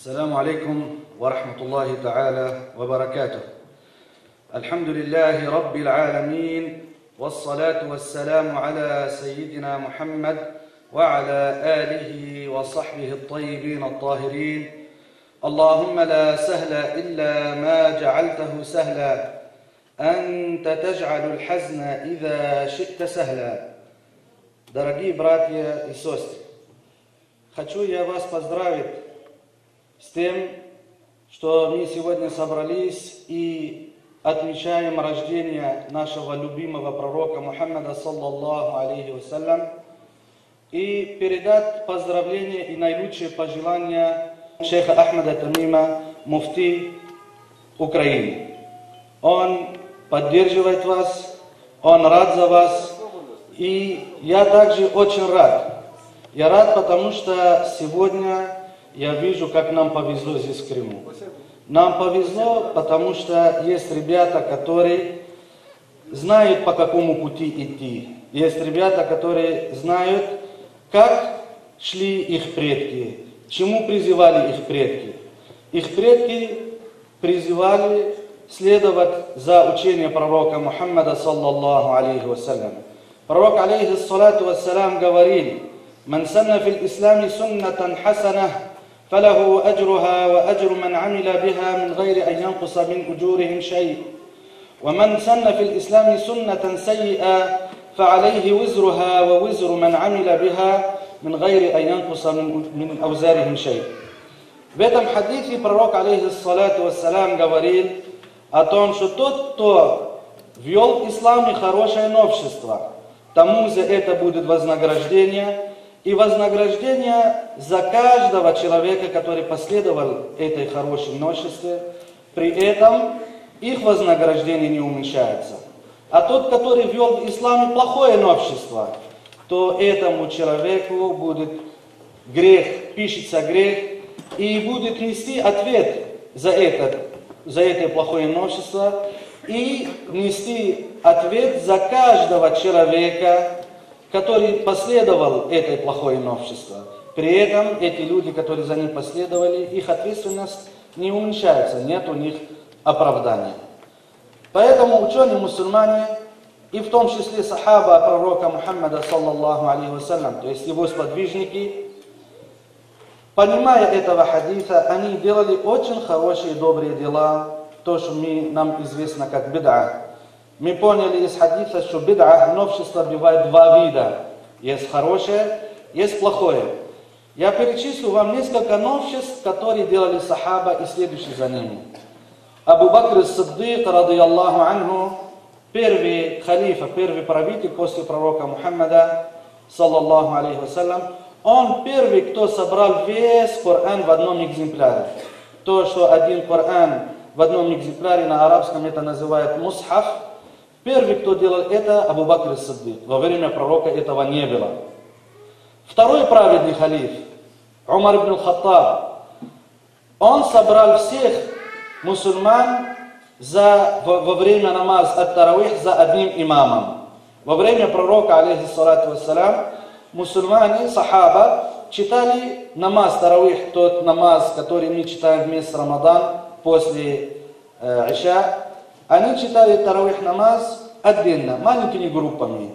السلام عليكم ورحمة الله تعالى وبركاته. الحمد لله رب العالمين، والصلاة والسلام على سيدنا محمد وعلى آله وصحبه الطيبين الطاهرين. اللهم لا سهل إلا ما جعلته سهلا، أنت تجعل الحزن إذا شئت سهلا. Дорогие братья и сестры, хочу я вас поздравить с тем, что мы сегодня собрались и отмечаем рождение нашего любимого пророка Мухаммада саллаллаху алейхи вассалям, и передать поздравления и наилучшие пожелания шейха Ахмада Тамима, муфти Украины. Он поддерживает вас, он рад за вас, и я также очень рад. Я рад, потому что сегодня я вижу, как нам повезло здесь в Крыму. Нам повезло, потому что есть ребята, которые знают, по какому пути идти. Есть ребята, которые знают, как шли их предки, чему призывали их предки. Их предки призывали следовать за учением пророка Мухаммада саллаллаху алейхи вассалям. Пророк алейхиссалату вассалям говорил: «Ман санна фил ислами суннатан хасана, فله أجرها وأجر من عمل بها من غير أن ينقص من أجورهم شيء ومن سن في الإسلام سنة سيئة فعليه وزرها ووزر من عمل بها من غير أن ينقص من أوزارهم شيء». В этом хадисе пророк алейхиссалату вассалям говорил о том, что тот, кто ввел в исламе хорошее новшество, тому за это будет вознаграждение. И вознаграждение за каждого человека, который последовал этой хорошей новшестве, при этом их вознаграждение не уменьшается. А тот, который ввел в исламе плохое новшество, то этому человеку будет грех, пишется грех, и будет нести ответ за это плохое новшество, и нести ответ за каждого человека, который последовал этой плохое новшество. При этом эти люди, которые за ним последовали, их ответственность не уменьшается, нет у них оправдания. Поэтому ученые-мусульмане, и в том числе сахаба пророка Мухаммада саллаллаху алейхи вассалям, то есть его сподвижники, понимая этого хадиса, они делали очень хорошие, добрые дела, то, что нам известно как бид'а. Мы поняли из хадиса, что бид'а, новшество, бывает два вида. Есть хорошее, есть плохое. Я перечислю вам несколько новшеств, которые делали сахаба и следующие за ними. Абу Бакр ас-Сиддик, радийаллаху анху, первый халифа, первый правитель после пророка Мухаммада, саллаллаху алейхи вассалям, он первый, кто собрал весь Коран в одном экземпляре. То, что один Коран в одном экземпляре на арабском это называют мусхаф. Первый, кто делал это, Абу Бакр ас-Сиддик. Во время пророка этого не было. Второй праведный халиф, Умар ибн Хаттаб, он собрал всех мусульман во время намаз ат-таравих за одним имамом. Во время пророка, алейхиссалату вассалям, мусульмане, сахаба, читали намаз таравих, тот намаз, который мы читаем вместе Рамадан, после Иша. Они читали таравих намаз отдельно, маленькими группами.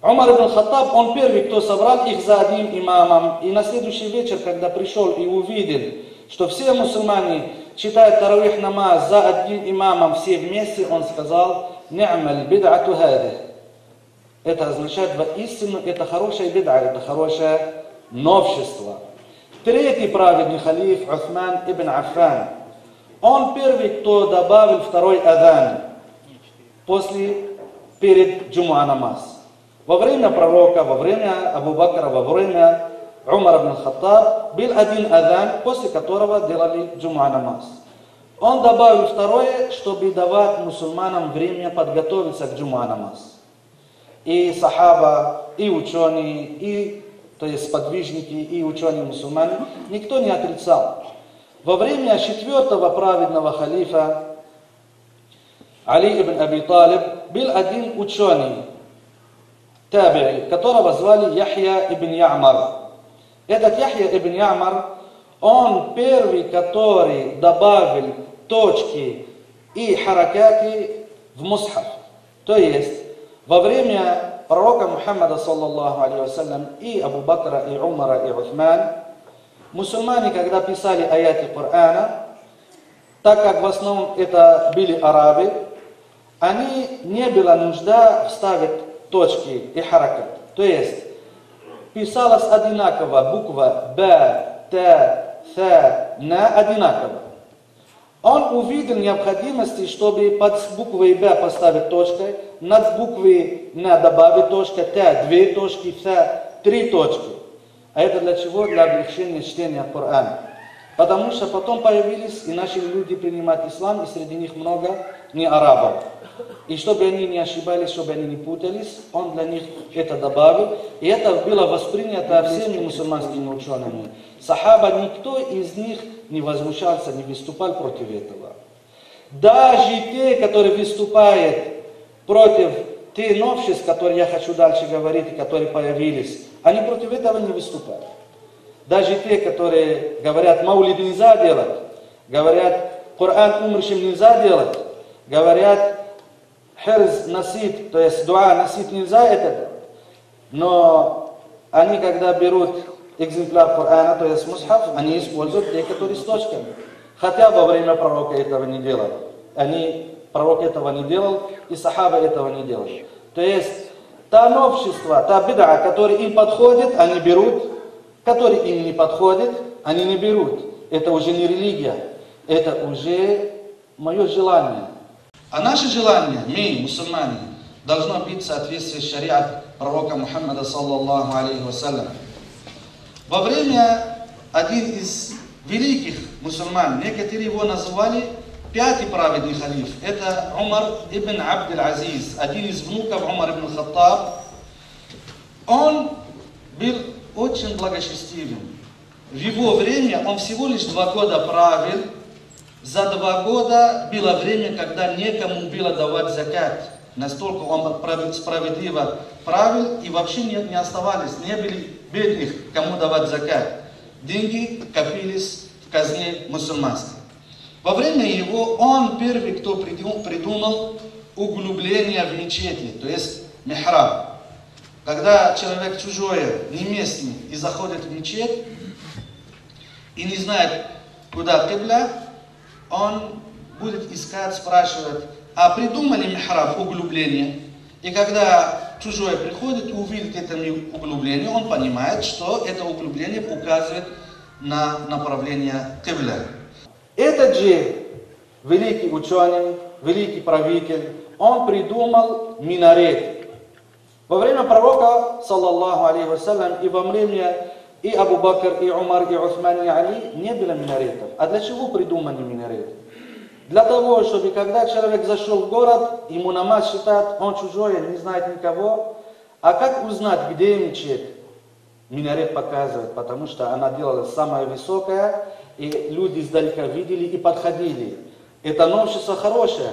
Умар ибн Хаттаб, он первый, кто собрал их за одним имамом. И на следующий вечер, когда пришел и увидел, что все мусульмане читают таравих намаз за одним имамом, все вместе, он сказал: «Ни'маль бид'ату хади». Это означает, воистину, это хорошая бид'а, это хорошее новшество. Третий праведный халиф, Усман ибн Аффан, он первый, кто добавил второй адан перед джумуа намаз. Во время пророка, во время Абу Бакра, во время Умара ибн Хаттаб был один адан, после которого делали джумуа намаз. Он добавил второе, чтобы давать мусульманам время подготовиться к джумуа намаз. И сахаба, и ученые, то есть сподвижники, и ученые-мусульмане, никто не отрицал. Во время четвертого праведного халифа Али ибн Аби Талиб был один ученый, таби'i, которого звали Яхья ибн Я'мар. Этот Яхья ибн Я'мар, он первый, который добавил точки и харакаты в мусхаф. То есть, во время пророка Мухаммада, саллаллаху алейхи вассалям, и Абу Бакра, и Умара, и Усман, мусульмане, когда писали аяты Корана, так как в основном это были арабы, они не было нужда вставить точки и харакат. То есть, писалась одинаково буква Б, Т, Th, На одинаково. Он увидел необходимости, чтобы под буквой Б поставить точкой, над буквой Н добавить точку, Т 2 точки, Th 3 точки. А это для чего? Для облегчения чтения Корана. Потому что потом появились и начали люди принимать ислам, и среди них много не арабов. И чтобы они не ошибались, чтобы они не путались, он для них это добавил. И это было воспринято всеми мусульманскими учеными. Сахаба, никто из них не возмущался, не выступал против этого. Даже те, которые выступают против тех новшеств, которые я хочу дальше говорить, и которые появились, они против этого не выступают. Даже те, которые говорят, маулид нельзя делать, говорят, Коран умершим нельзя делать, говорят, херз насит, то есть дуа насит нельзя это делать. Но они, когда берут экземпляр Корана, то есть мусхаф, они используют те, которые с точками. Хотя во время пророка этого не делали. Пророк этого не делал, и сахаба этого не делали. То есть, та новшество, та беда, которая им подходит, они берут, который им не подходит, они не берут. Это уже не религия, это уже мое желание. А наше желание, мы, мусульмане, должно быть в соответствии с шариат пророка Мухаммада, саллаллаху алейхи вассалям. Во время один из великих мусульман, некоторые его называли пятый праведный халиф, это Умар ибн Абд-аль-Азиз, один из внуков Умар ибн Хаттаб. Он был очень благочестивым. В его время он всего лишь 2 года правил. За 2 года было время, когда некому было давать закат. Настолько он справедливо правил, и вообще не оставались, не были бедных, кому давать закат. Деньги копились в казне мусульманской. Во время его он первый, кто придумал углубление в мечети, то есть михраб. Когда человек чужой, не местный, и заходит в мечеть, и не знает, куда кибля, он будет искать, спрашивать, а придумали михраб, углубление? И когда чужой приходит и увидит это углубление, он понимает, что это углубление указывает на направление кибля. Этот же великий ученый, великий правитель, он придумал минарет. Во время пророка, саллаллаху алейхи вассалям, и во время и Абу Бакр, и Умар, и Усман, и Али не было минаретов. А для чего придуманы минареты? Для того, чтобы когда человек зашел в город, ему намаз считать, он чужой, не знает никого. А как узнать, где мечеть? Минарет показывает, потому что она делалась самая высокая, и люди издалека видели и подходили. Это новшество хорошее.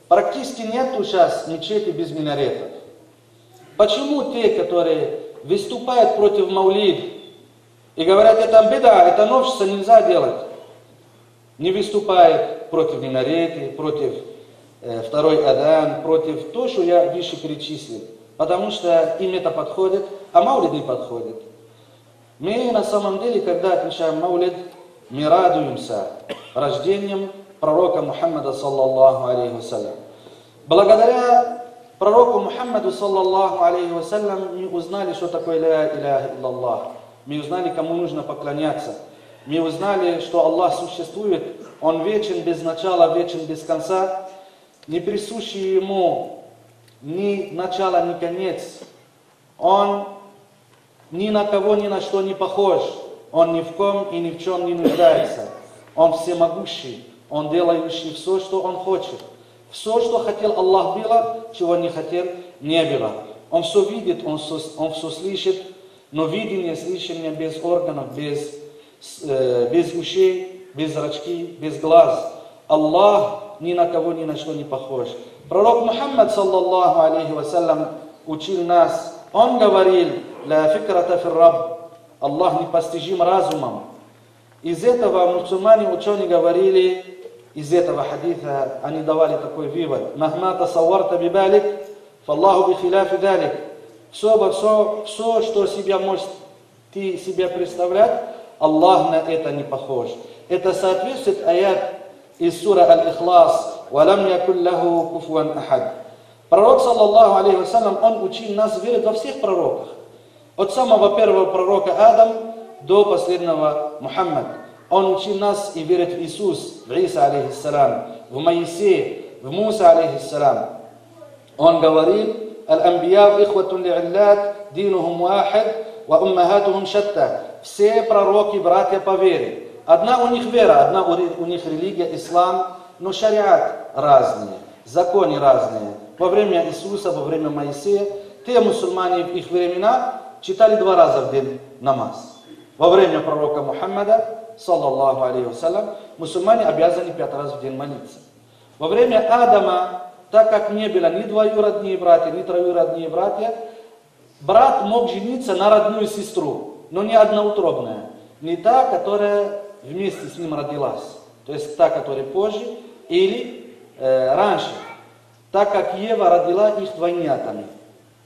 Практически нету сейчас мечети без минаретов. Почему те, которые выступают против маулид и говорят, это беда, это новшество нельзя делать, не выступают против минареты, против второй адан, против того, что я выше перечислил, потому что им это подходит, а маулид не подходит. Мы на самом деле, когда отмечаем маулид, мы радуемся рождением пророка Мухаммада, саллаллаху алейхи вассалям. Благодаря пророку Мухаммаду, саллаллаху алейхи вассалям, мы узнали, что такое ля иляха илляллах. Мы узнали, кому нужно поклоняться. Мы узнали, что Аллах существует. Он вечен без начала, вечен без конца. Не присущий ему ни начало, ни конец. Он ни на кого, ни на что не похож. Он ни в ком и ни в чем не нуждается. Он всемогущий. Он делающий все, что он хочет. Все, что хотел Аллах, было, чего не хотел, не было. Он все видит, он все слышит, но видение, слышание без органов, без ушей, без зрачки, без глаз. Аллах ни на кого, ни на что не похож. Пророк Мухаммад, саллаллаху алейхи вассалям, учил нас. Он говорил, ля фикрата фир рабб. Аллах непостижим разумом. Из этого мусульмане ученые говорили, из этого хадиса они давали такой вывод. «Махма тасавварта бибалик, фаллаху бихиляфи далик». Все, что себя может ты себя представлять, Аллах на это не похож. Это соответствует аят из сура Аль-Ихлас. «Валам якун лаху куфуан ахад». Пророк, саллаллаху алейхи вассалям, он учил нас верить во всех пророках. От самого первого пророка Адам до последнего Мухаммада. Он учил нас и верить в Иисус, в Иса алейхиссалям, в Моисея, в Муса алейхиссалям. Он говорил: «Аль-амбия ихватун ли'иллат, динухум вахид, ва уммахатухум шатта». Все пророки братья по вере. Одна у них вера, одна у них религия, ислам, но шариат разные, законы разные. Во время Иисуса, во время Моисея, те мусульмане в их времена читали 2 раза в день намаз. Во время пророка Мухаммада, саллаллаху алейхи вассалям, мусульмане обязаны 5 раз в день молиться. Во время Адама, так как не было ни двоюродные братья, ни троюродные братья, брат мог жениться на родную сестру, но не одноутробная, не та, которая вместе с ним родилась, то есть та, которая позже или раньше, так как Ева родила их двойнятами,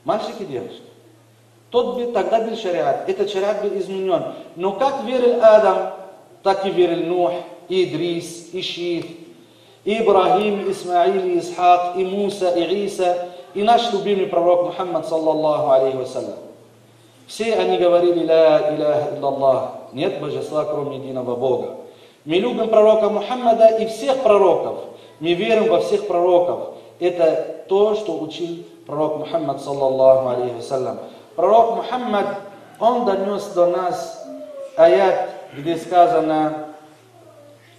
мальчик и девочка. Тогда был шариат, этот шариат был изменен. Но как верил Адам, так и верил Нух, и Идрис, и Ших, и Ибрахим, и Исмаил, и Исхак, и Муса, и Иса, и наш любимый пророк Мухаммад, саллаллаху алейхи вассалям. Все они говорили: «Ла иляха илляллах», нет божества, кроме единого Бога. Мы любим пророка Мухаммада и всех пророков. Мы верим во всех пророков. Это то, что учил пророк Мухаммад, саллаллаху алейхи вассалям. Пророк Мухаммад, он донес до нас аят, где сказано: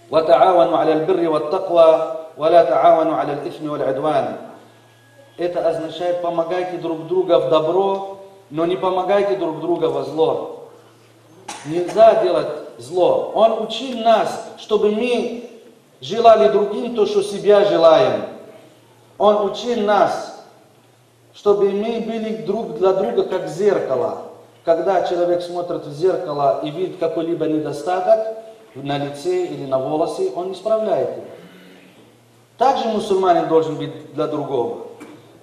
«Вата'авану аля бирри ват таква, ва ла та'авану аля ифми валь удван». Это означает: помогайте друг другу в добро, но не помогайте друг другу во зло. Нельзя делать зло. Он учил нас, чтобы мы желали другим то, что себя желаем. Он учил нас, чтобы мы были друг для друга как зеркало. Когда человек смотрит в зеркало и видит какой-либо недостаток на лице или на волосе, он исправляет его. Также мусульманин должен быть для другого.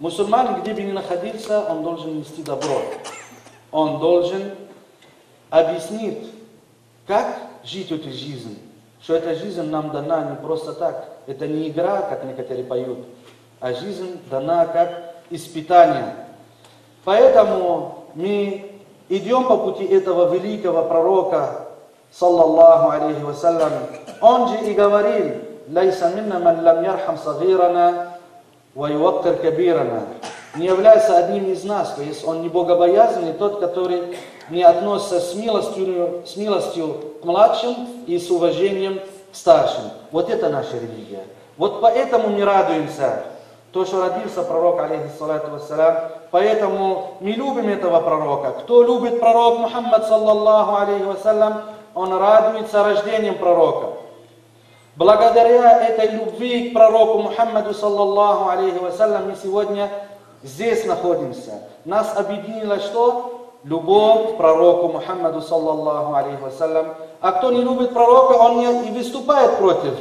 Мусульманин, где бы ни находился, он должен нести добро. Он должен объяснить, как жить эту жизнь. Что эта жизнь нам дана не просто так. Это не игра, как некоторые поют, а жизнь дана как испытание. Поэтому мы идем по пути этого великого пророка, саллаллаху алейхи вассалям. Он же и говорил: «Лайса минна ман лам ярхам сагирана ва юваккир кабирана». Не является одним из нас, то есть он не богобоязненный, тот, который не относится с милостью к младшим и с уважением к старшим. Вот это наша религия. Вот поэтому мы радуемся, то, что родился пророк, алейхиссалату вассалям. Поэтому мы любим этого пророка. Кто любит пророк Мухаммад, саллаллаху алейхи вассалям, он радуется рождением пророка. Благодаря этой любви к пророку Мухаммаду, саллаллаху алейхи вассалям, мы сегодня здесь находимся. Нас объединило что? Любовь к пророку Мухаммаду, саллаллаху алейхи вассалям. А кто не любит пророка, он и выступает против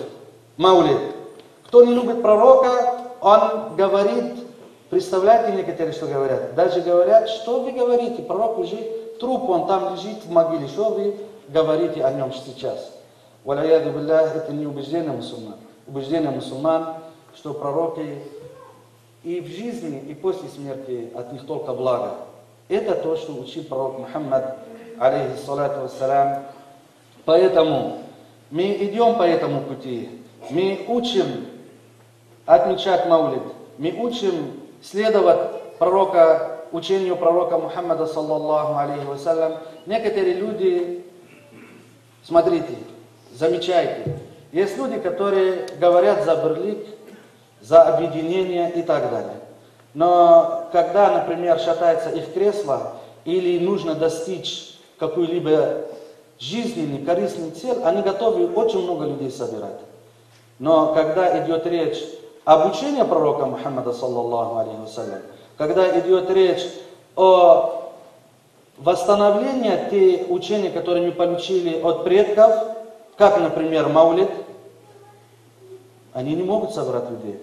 маулид. Кто не любит пророка, он говорит, представляете, некоторые что говорят? Даже говорят: что вы говорите, пророк уже труп, он там лежит в могиле, что вы говорите о нем сейчас? Валяяду биллях, это не убеждение мусульман. Убеждение мусульман, что пророки и в жизни, и после смерти от них только благо. Это то, что учил пророк Мухаммад, алейхиссалату вассалям. Поэтому мы идем по этому пути. Мы учим отмечать маулид. Мы учим следовать учению пророка Мухаммада, саллаллаху алейхи вассалям. Некоторые люди, смотрите, замечайте, есть люди, которые говорят за берлик, за объединение и так далее. Но когда, например, шатается их кресло или нужно достичь какой-либо жизненный, корыстный цель, они готовы очень много людей собирать. Но когда идет речь об учении пророка Мухаммада, саллаллаху алейхи вассалям, когда идет речь о восстановлении тех учений, которые мы получили от предков, как, например, Маулид, они не могут собрать людей.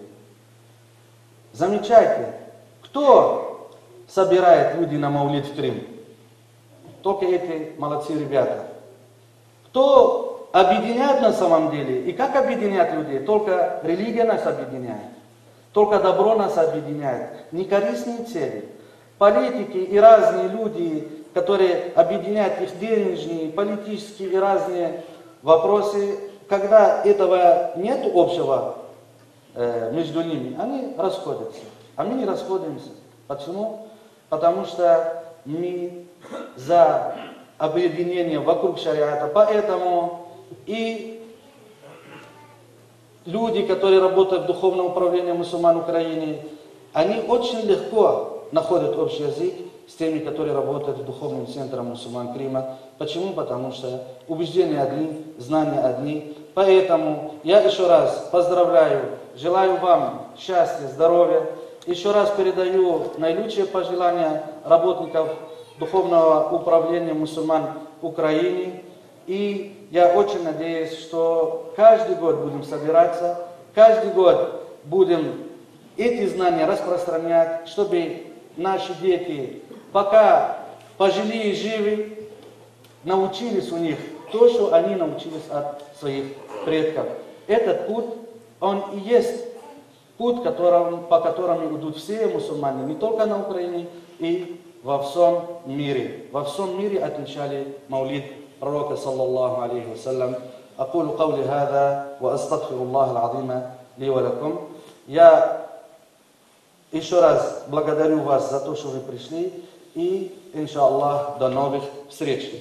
Замечайте, кто собирает людей на Маулид в Крым? Только эти молодцы ребята. Кто объединяет на самом деле? И как объединяет людей? Только религия нас объединяет. Только добро нас объединяет. Не корыстные цели. Политики и разные люди, которые объединяют их денежные, политические и разные вопросы, когда этого нет общего между ними, они расходятся. А мы не расходимся. Почему? Потому что мы за объединение вокруг шариата. Поэтому и люди, которые работают в духовном управлении мусульман Украины, они очень легко находят общий язык с теми, которые работают в духовном центре мусульман Крыма. Почему? Потому что убеждения одни, знания одни. Поэтому я еще раз поздравляю, желаю вам счастья, здоровья. Еще раз передаю наилучшие пожелания работников духовного управления мусульман Украины. И я очень надеюсь, что каждый год будем собираться, каждый год будем эти знания распространять, чтобы наши дети, пока пожилые живы, научились у них то, что они научились от своих предков. Этот путь, он и есть путь, по которому идут все мусульмане, не только на Украине, и во всем мире. Во всем мире отмечали Маулид пророка, саллаллаху алейхи вассалям. أقول قولي هذا وأستغفر الله العظيم لي ولكم. Я еще раз благодарю вас за то, что вы пришли, и, иншаллах, до новых встреч.